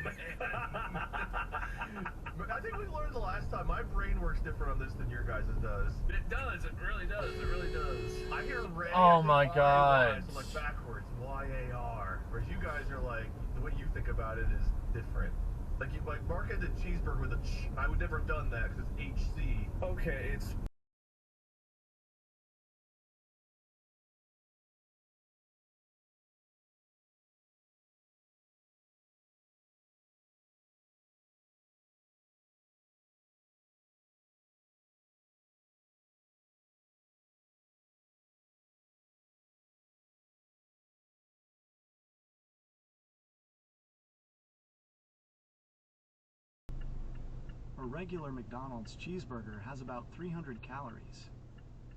I think we learned the last time. My brain works different on this than your guys' does. It does. It really does. It really does. I hear red. Oh my god. So like backwards. Y-A-R. Whereas you guys are like, the way you think about it is different. Like, Mark had the cheeseburger with a ch. I would never have done that because it's HC. Okay, it's... A regular McDonald's cheeseburger has about 300 calories.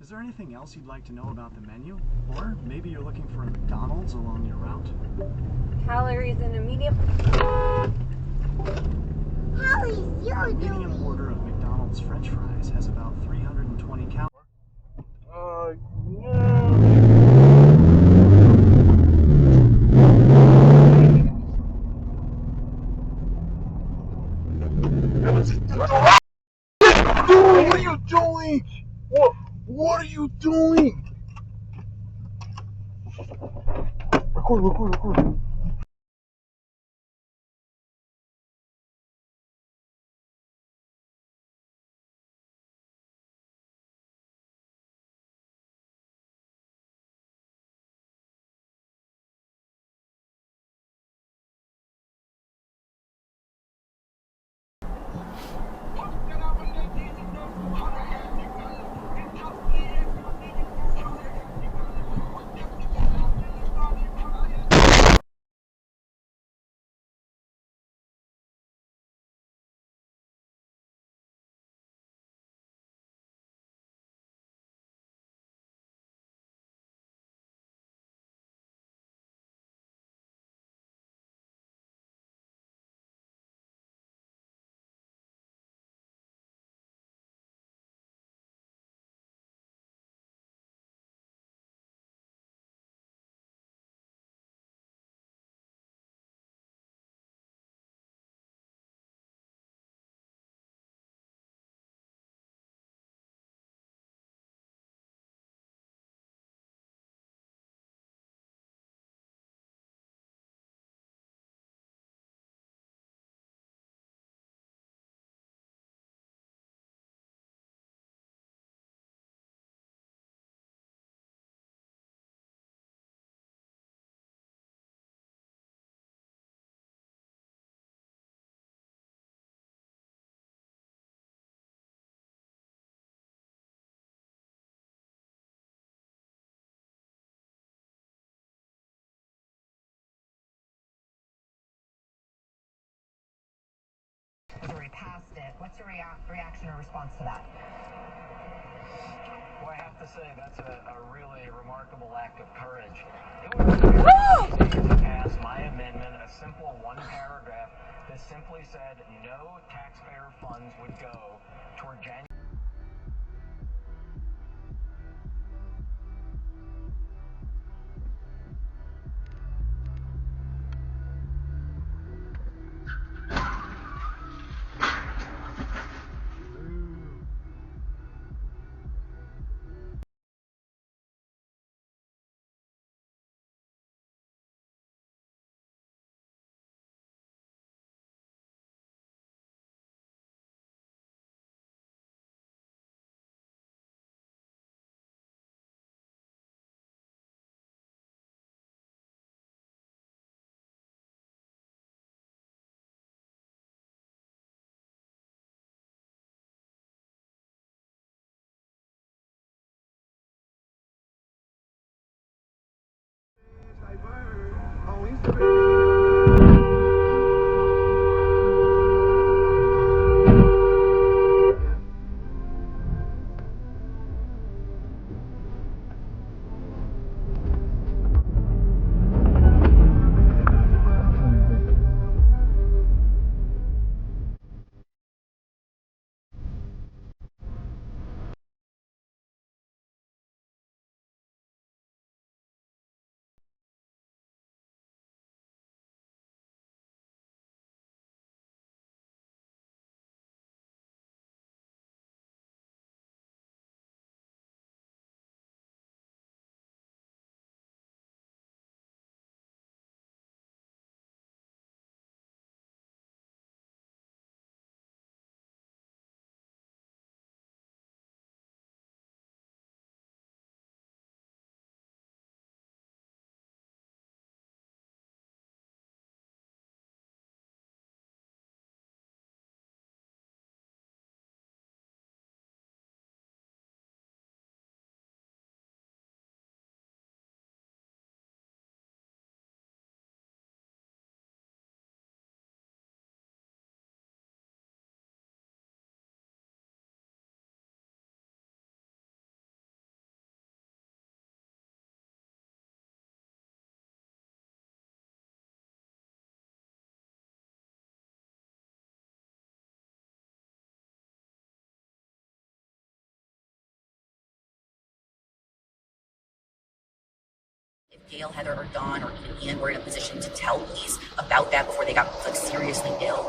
Is there anything else you'd like to know about the menu? Or maybe you're looking for a McDonald's along your route? Calories in a medium. A medium order of McDonald's French fries has about 320 calories. What are you doing? What are you doing? Record. Past it. What's your reaction or response to that? Well, I have to say that's a really remarkable act of courage. It would be easy to pass my amendment, a simple one paragraph that simply said no taxpayer funds would go toward January. Oh, he's the baby. Gail, Heather, or Dawn, or even Ian were in a position to tell police about that before they got like seriously ill.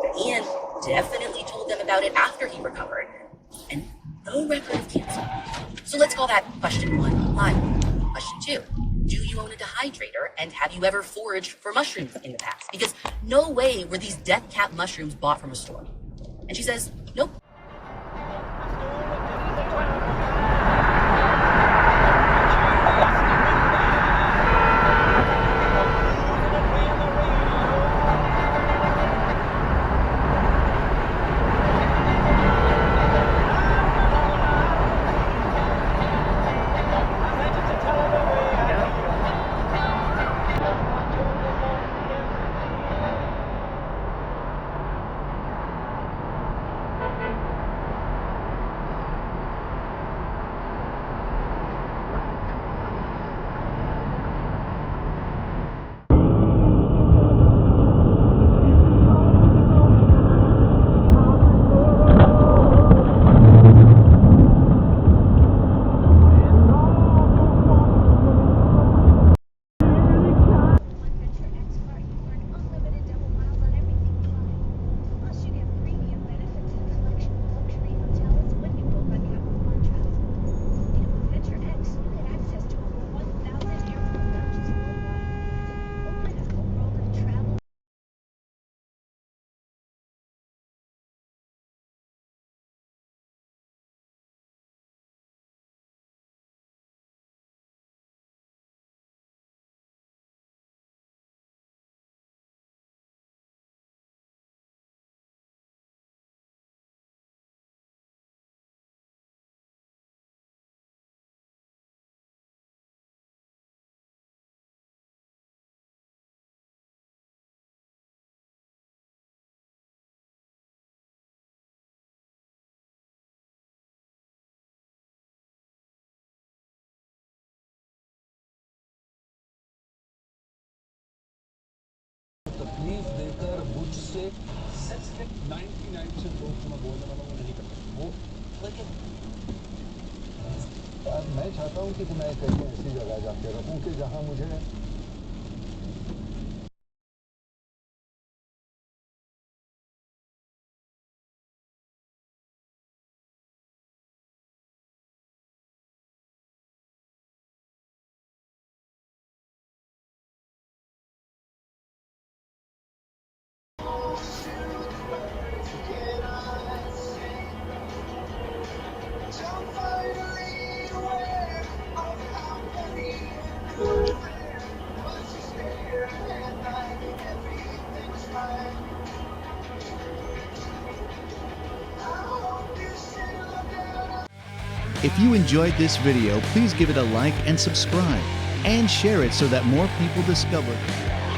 But Ian definitely told them about it after he recovered, and no record of cancer. So let's call that question 1 liable. Question 2, do you own a dehydrator, and have you ever foraged for mushrooms in the past? Because no way were these death cap mushrooms bought from a store. And she says, nope. तकलीफ देकर मुझसे 99% लोग मैं बोलने वाला वो नहीं करते वो लेकिन मैं चाहता हूँ कि मैं कहीं ऐसी जगह जाके रहूँ कि जहाँ मुझे If you enjoyed this video, please give it a like and subscribe, and share it so that more people discover it.